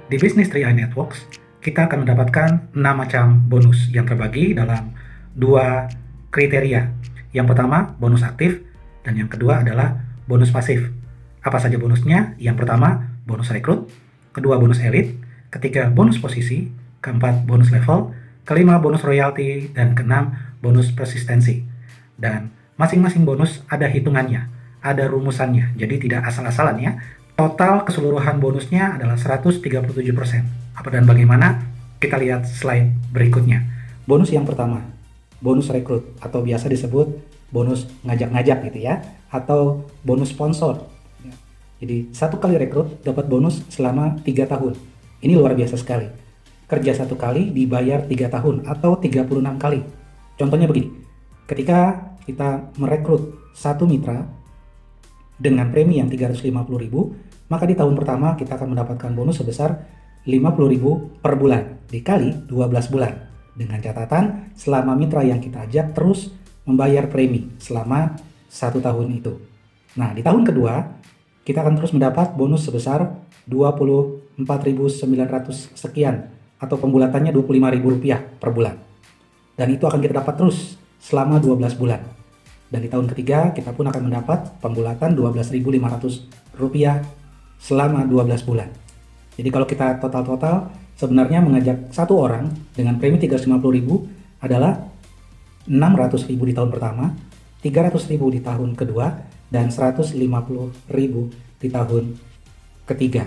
Di bisnis 3i Networks, kita akan mendapatkan 6 macam bonus yang terbagi dalam 2 kriteria. Yang pertama, bonus aktif, dan yang kedua adalah bonus pasif. Apa saja bonusnya? Yang pertama, bonus rekrut, kedua bonus elit, ketiga bonus posisi, keempat bonus level, kelima bonus royalti, dan keenam bonus persistensi. Dan masing-masing bonus ada hitungannya, ada rumusannya, jadi tidak asal-asalan ya. Total keseluruhan bonusnya adalah 137%. Apa dan bagaimana? Kita lihat slide berikutnya. Bonus yang pertama, bonus rekrut atau biasa disebut bonus ngajak-ngajak gitu ya, atau bonus sponsor. Jadi satu kali rekrut dapat bonus selama 3 tahun. Ini luar biasa sekali. Kerja satu kali dibayar 3 tahun atau 36 kali. Contohnya begini, ketika kita merekrut satu mitra dengan premi yang 350.000, maka di tahun pertama kita akan mendapatkan bonus sebesar 50.000 per bulan dikali 12 bulan. Dengan catatan selama mitra yang kita ajak terus membayar premi selama 1 tahun itu. Nah, di tahun kedua kita akan terus mendapat bonus sebesar 24.900 sekian atau pembulatannya Rp25.000 per bulan. Dan itu akan kita dapat terus selama 12 bulan. Dan di tahun ketiga kita pun akan mendapat pembulatan Rp12.500 selama 12 bulan. Jadi kalau kita total-total sebenarnya mengajak satu orang dengan premi 350.000 adalah 600.000 di tahun pertama, 300.000 di tahun kedua, dan 150.000 di tahun ketiga.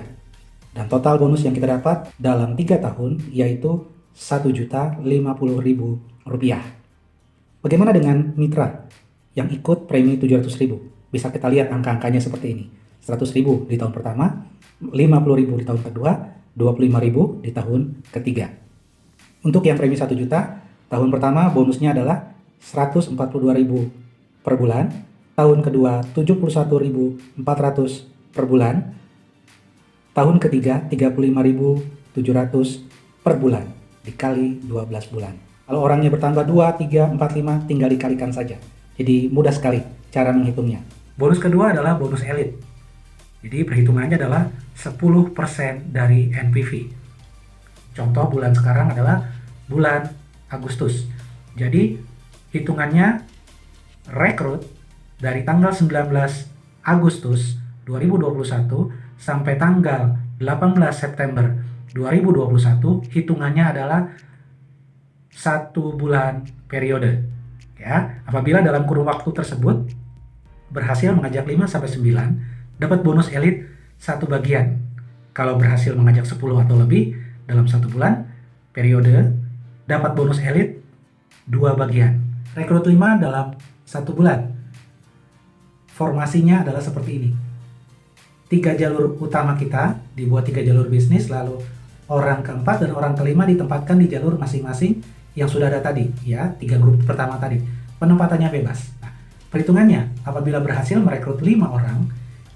Dan total bonus yang kita dapat dalam 3 tahun yaitu Rp1.050.000. Bagaimana dengan mitra yang ikut premi 700.000? Bisa kita lihat angka-angkanya seperti ini. 100.000 di tahun pertama, 50.000 di tahun kedua, 25.000 di tahun ketiga. Untuk yang premi 1 juta, tahun pertama bonusnya adalah 142.000 per bulan, tahun kedua 71.400 per bulan, tahun ketiga 35.700 per bulan dikali 12 bulan. Kalau orangnya bertambah 2, 3, 4, 5 tinggal dikalikan saja. Jadi mudah sekali cara menghitungnya. Bonus kedua adalah bonus elit. Jadi perhitungannya adalah 10% dari NPV. Contoh bulan sekarang adalah bulan Agustus. Jadi hitungannya rekrut dari tanggal 19 Agustus 2021 sampai tanggal 18 September 2021, hitungannya adalah 1 bulan periode. Ya, apabila dalam kurun waktu tersebut berhasil mengajak 5 sampai 9, dapat bonus elit 1 bagian. Kalau berhasil mengajak 10 atau lebih dalam 1 bulan periode, dapat bonus elit 2 bagian. Rekrut 5 dalam 1 bulan. Formasinya adalah seperti ini. 3 jalur utama kita dibuat 3 jalur bisnis, lalu orang keempat dan orang kelima ditempatkan di jalur masing-masing yang sudah ada tadi, ya, 3 grup pertama tadi. Penempatannya bebas. Nah, perhitungannya apabila berhasil merekrut 5 orang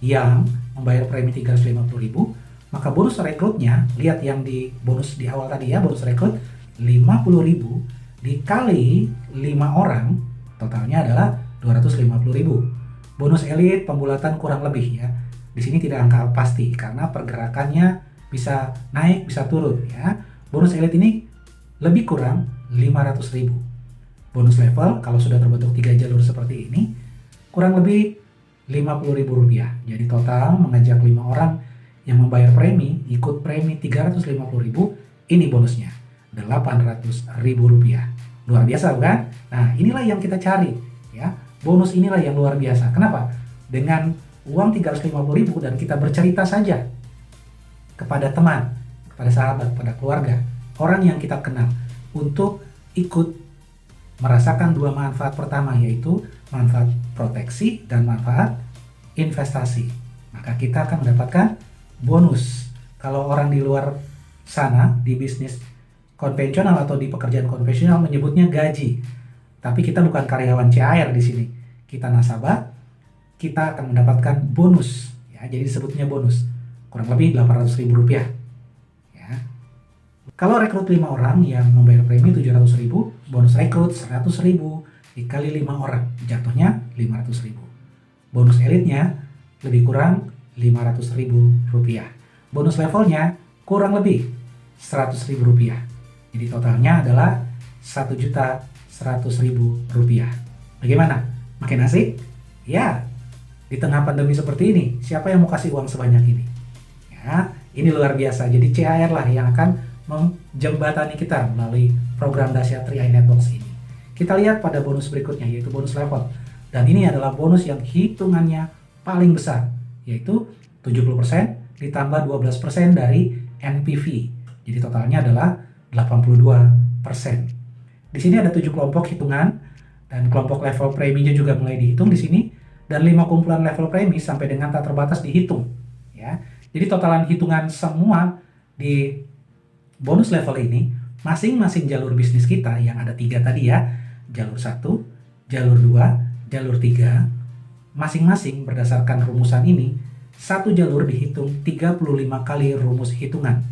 yang membayar premi 350.000, maka bonus rekrutnya, lihat yang di bonus di awal tadi ya, bonus rekrut 50.000 dikali 5 orang, totalnya adalah 250.000. Bonus elit pembulatan kurang lebih ya. Di sini tidak angka pasti karena pergerakannya bisa naik, bisa turun ya. Bonus elit ini lebih kurang 500.000. Bonus level kalau sudah terbentuk 3 jalur seperti ini kurang lebih Rp50.000. Jadi total mengajak 5 orang yang membayar premi, ikut premi 350.000, ini bonusnya Rp800.000. Luar biasa bukan? Nah, inilah yang kita cari ya. Bonus inilah yang luar biasa. Kenapa? Dengan uang 350.000 dan kita bercerita saja kepada teman, kepada sahabat, kepada keluarga, orang yang kita kenal untuk ikut merasakan 2 manfaat pertama, yaitu manfaat proteksi dan manfaat investasi. Maka kita akan mendapatkan bonus. Kalau orang di luar sana di bisnis konvensional atau di pekerjaan konvensional menyebutnya gaji. Tapi kita bukan karyawan CAR di sini. Kita nasabah, kita akan mendapatkan bonus. Ya, jadi disebutnya bonus. Kurang lebih Rp800.000. Ya. Kalau rekrut 5 orang yang membayar premi 700.000, bonus rekrut 100.000 dikali 5 orang, jatuhnya 500.000. Bonus elitnya lebih kurang Rp500.000. Bonus levelnya kurang lebih Rp100.000. Jadi totalnya adalah Rp1.100.000. Bagaimana? Makin asik? Ya, di tengah pandemi seperti ini, siapa yang mau kasih uang sebanyak ini? Ya, ini luar biasa. Jadi CHR lah yang akan menjembatani kita melalui program dahsyat 3i Networks ini. Kita lihat pada bonus berikutnya, yaitu bonus level. Dan ini adalah bonus yang hitungannya paling besar, yaitu 70% ditambah 12% dari NPV. Jadi totalnya adalah 82%. Di sini ada 7 kelompok hitungan, dan kelompok level preminya juga mulai dihitung di sini, dan 5 kumpulan level premi sampai dengan tak terbatas dihitung. Ya, jadi totalan hitungan semua di bonus level ini, masing-masing jalur bisnis kita yang ada 3 tadi ya, jalur 1, jalur 2, jalur 3, masing-masing berdasarkan rumusan ini, satu jalur dihitung 35 kali rumus hitungan.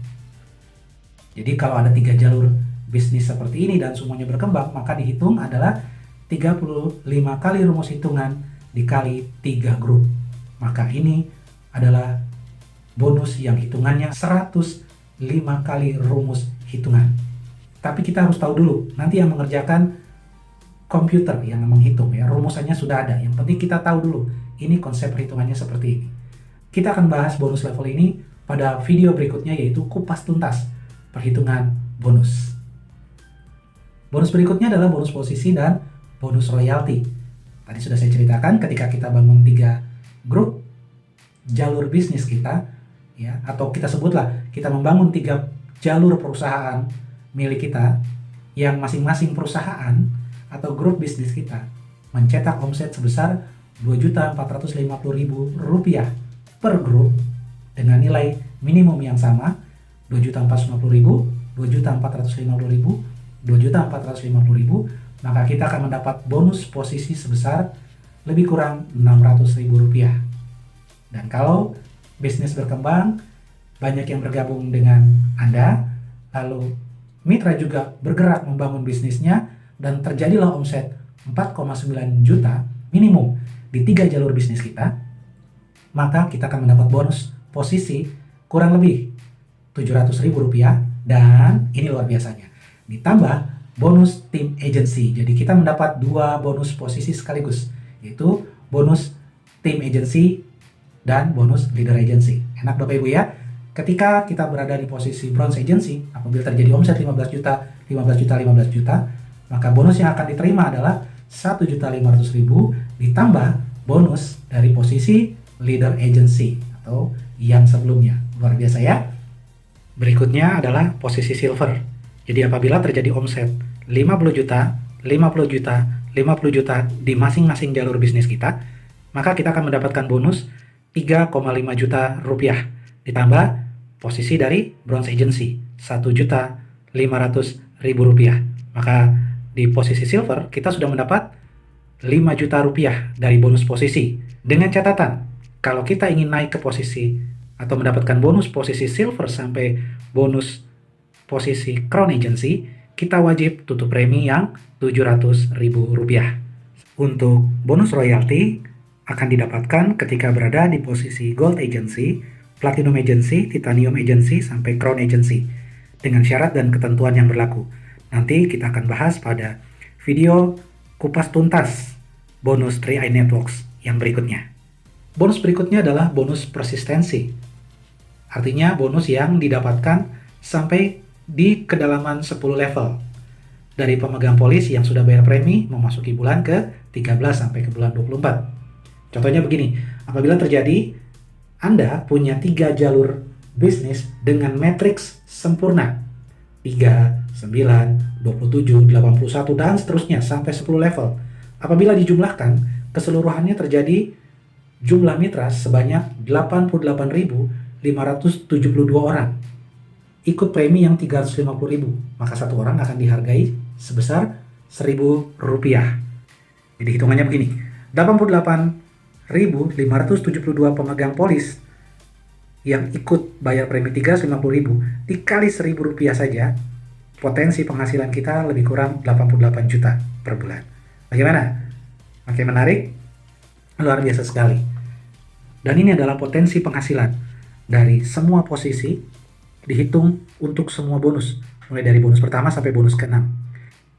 Jadi kalau ada 3 jalur bisnis seperti ini dan semuanya berkembang, maka dihitung adalah 35 kali rumus hitungan dikali 3 grup. Maka ini adalah bonus yang hitungannya 105 kali rumus hitungan. Tapi kita harus tahu dulu, nanti yang mengerjakan komputer yang menghitung ya, rumusannya sudah ada. Yang penting kita tahu dulu, ini konsep perhitungannya seperti ini. Kita akan bahas bonus level ini pada video berikutnya, yaitu kupas tuntas perhitungan bonus. Bonus berikutnya adalah bonus posisi dan bonus royalti. Tadi sudah saya ceritakan ketika kita bangun 3 grup jalur bisnis kita, ya, atau kita sebutlah kita membangun 3 jalur perusahaan milik kita, yang masing-masing perusahaan atau grup bisnis kita mencetak omset sebesar Rp2.450.000 per grup dengan nilai minimum yang sama, Rp2.450.000, Rp2.450.000, Rp2.450.000, maka kita akan mendapat bonus posisi sebesar lebih kurang Rp600.000. Dan kalau bisnis berkembang, banyak yang bergabung dengan Anda, lalu mitra juga bergerak membangun bisnisnya, dan terjadilah omset 4,9 juta minimum di 3 jalur bisnis kita, maka kita akan mendapat bonus posisi kurang lebih Rp700.000, dan ini luar biasanya, ditambah bonus team agency. Jadi kita mendapat 2 bonus posisi sekaligus, yaitu bonus team agency dan bonus leader agency. Enak Bapak Ibu ya? Ketika kita berada di posisi bronze agency, apabila terjadi omset 15 juta, 15 juta, 15 juta, maka bonus yang akan diterima adalah Rp1.500.000 ditambah bonus dari posisi leader agency atau yang sebelumnya. Luar biasa ya? Berikutnya adalah posisi silver. Jadi apabila terjadi omset 50 juta, 50 juta, 50 juta di masing-masing jalur bisnis kita, maka kita akan mendapatkan bonus Rp3,5 juta ditambah posisi dari bronze agency Rp1.500.000. Maka di posisi silver kita sudah mendapat Rp5 juta dari bonus posisi. Dengan catatan, kalau kita ingin naik ke posisi atau mendapatkan bonus posisi silver sampai bonus posisi crown agency, kita wajib tutup premi yang Rp700.000. Untuk bonus royalti akan didapatkan ketika berada di posisi gold agency, platinum agency, titanium agency, sampai crown agency dengan syarat dan ketentuan yang berlaku. Nanti kita akan bahas pada video kupas tuntas bonus 3i Networks yang berikutnya. Bonus berikutnya adalah bonus persistensi. Artinya bonus yang didapatkan sampai di kedalaman 10 level dari pemegang polis yang sudah bayar premi memasuki bulan ke-13 sampai ke bulan 24. Contohnya begini, apabila terjadi Anda punya 3 jalur bisnis dengan matriks sempurna 3, 9, 27, 81 dan seterusnya sampai 10 level. Apabila dijumlahkan, keseluruhannya terjadi jumlah mitra sebanyak 88.572 orang. Ikut premi yang Rp350.000, maka satu orang akan dihargai sebesar Rp1.000. Jadi hitungannya begini, 88.572 pemegang polis yang ikut bayar premi Rp350.000 dikali Rp1.000 saja, potensi penghasilan kita lebih kurang 88 juta per bulan. Bagaimana? Makin menarik? Luar biasa sekali. Dan ini adalah potensi penghasilan dari semua posisi dihitung untuk semua bonus, mulai dari bonus pertama sampai bonus ke-6.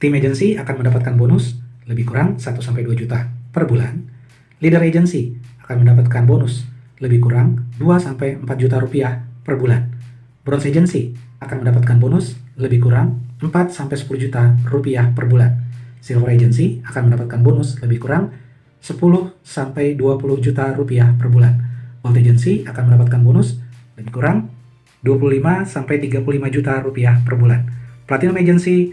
Tim agency akan mendapatkan bonus lebih kurang 1-2 juta per bulan. Leader agency akan mendapatkan bonus lebih kurang 2-4 juta rupiah per bulan. Bronze agency akan mendapatkan bonus lebih kurang 4-10 juta rupiah per bulan. Silver agency akan mendapatkan bonus lebih kurang 10-20 juta rupiah per bulan. Gold agency akan mendapatkan bonus lebih kurang 25-35 juta rupiah per bulan. Platinum agency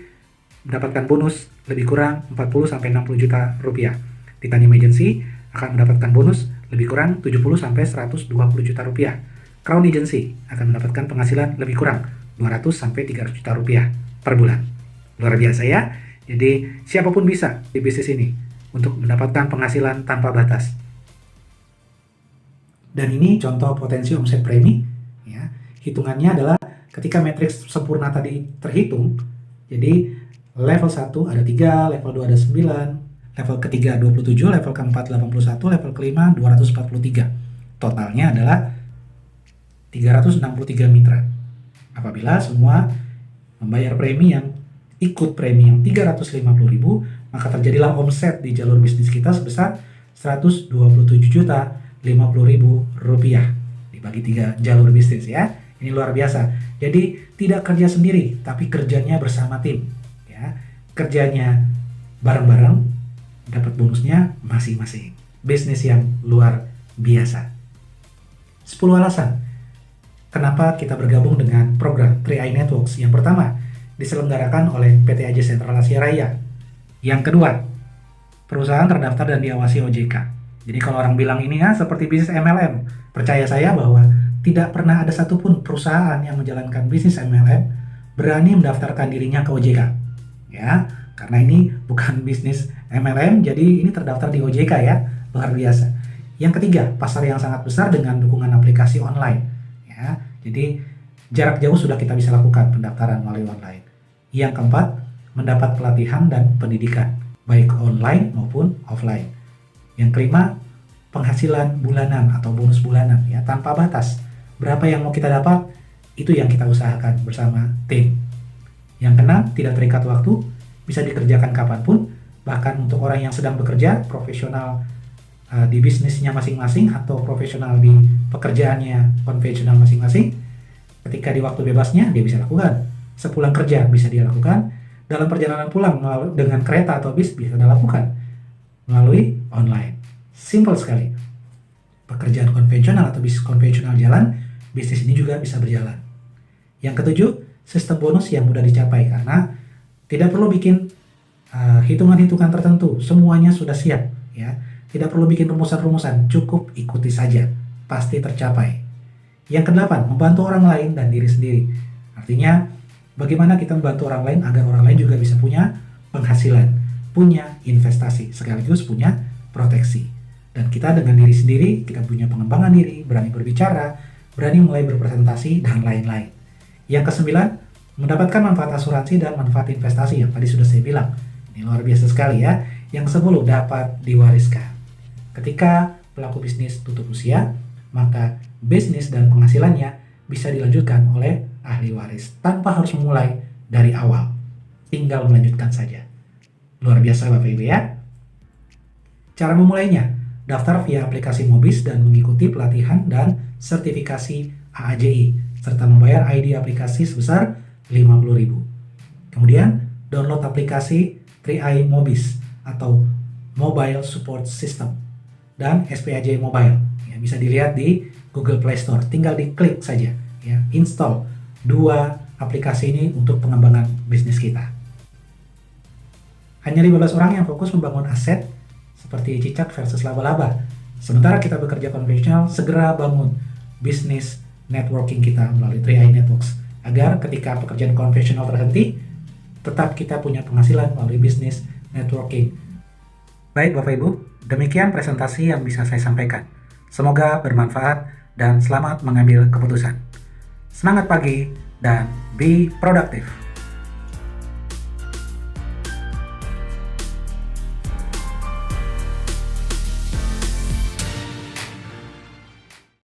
mendapatkan bonus lebih kurang 40-60 juta rupiah. Titanium agency akan mendapatkan bonus lebih kurang 70-120 juta rupiah. Crown agency akan mendapatkan penghasilan lebih kurang 200-300 juta rupiah per bulan. Luar biasa ya. Jadi siapapun bisa di bisnis ini untuk mendapatkan penghasilan tanpa batas. Dan ini contoh potensi omset premi. Ya. Hitungannya adalah ketika matriks sempurna tadi terhitung, jadi level 1 ada 3, level 2 ada 9, level ketiga 27, level keempat 81, level kelima 243. Totalnya adalah 363 mitra. Apabila semua membayar premi yang ikut premi yang 350.000, maka terjadilah omset di jalur bisnis kita sebesar 127.050.000 rupiah dibagi 3 jalur bisnis ya. Ini luar biasa. Jadi tidak kerja sendiri, tapi kerjanya bersama tim. Ya, kerjanya bareng-bareng, dapat bonusnya masing-masing. Bisnis yang luar biasa. 10 alasan kenapa kita bergabung dengan program 3i Networks. Yang pertama, diselenggarakan oleh PT AJ Sentral Asia Raya. Yang kedua, perusahaan terdaftar dan diawasi OJK. Jadi kalau orang bilang ini seperti bisnis MLM, percaya saya bahwa tidak pernah ada satupun perusahaan yang menjalankan bisnis MLM berani mendaftarkan dirinya ke OJK. Ya, karena ini bukan bisnis MLM, jadi ini terdaftar di OJK ya, luar biasa. Yang ketiga, pasar yang sangat besar dengan dukungan aplikasi online. Ya, jadi jarak jauh sudah kita bisa lakukan pendaftaran melalui online. Yang keempat, mendapat pelatihan dan pendidikan, baik online maupun offline. Yang kelima, penghasilan bulanan atau bonus bulanan ya, tanpa batas. Berapa yang mau kita dapat, itu yang kita usahakan bersama tim. Yang keenam, tidak terikat waktu, bisa dikerjakan kapanpun, bahkan untuk orang yang sedang bekerja, profesional di bisnisnya masing-masing atau profesional di pekerjaannya konvensional masing-masing, ketika di waktu bebasnya dia bisa lakukan. Sepulang kerja bisa dia lakukan, dalam perjalanan pulang dengan kereta atau bis bisa dia lakukan melalui online. Simple sekali. Pekerjaan konvensional atau bisnis konvensional jalan, bisnis ini juga bisa berjalan. Yang ketujuh, sistem bonus yang mudah dicapai karena tidak perlu bikin hitungan-hitungan tertentu, semuanya sudah siap ya. Tidak perlu bikin rumusan-rumusan, cukup ikuti saja, pasti tercapai. Yang kedelapan, membantu orang lain dan diri sendiri. Artinya, bagaimana kita membantu orang lain agar orang lain juga bisa punya penghasilan, punya investasi, sekaligus punya proteksi. Dan kita dengan diri sendiri, kita punya pengembangan diri, berani berbicara, berani mulai berpresentasi, dan lain-lain. Yang kesembilan, mendapatkan manfaat asuransi dan manfaat investasi yang tadi sudah saya bilang. Ini luar biasa sekali ya. Yang ke-10, dapat diwariskan. Ketika pelaku bisnis tutup usia, maka bisnis dan penghasilannya bisa dilanjutkan oleh ahli waris tanpa harus memulai dari awal. Tinggal melanjutkan saja. Luar biasa Bapak Ibu ya. Cara memulainya, daftar via aplikasi Mobis dan mengikuti pelatihan dan sertifikasi AAJI serta membayar ID aplikasi sebesar 50.000. Kemudian download aplikasi 3i Mobis atau Mobile Support System dan SPAJ Mobile. Ya, bisa dilihat di Google Play Store. Tinggal diklik saja, ya, install 2 aplikasi ini untuk pengembangan bisnis kita. Hanya 15 orang yang fokus membangun aset seperti cicak versus laba-laba. Sementara kita bekerja konvensional, segera bangun bisnis networking kita melalui 3i Networks agar ketika pekerjaan konvensional terhenti, tetap kita punya penghasilan melalui bisnis networking. Baik Bapak Ibu, demikian presentasi yang bisa saya sampaikan. Semoga bermanfaat dan selamat mengambil keputusan. Semangat pagi dan be productive.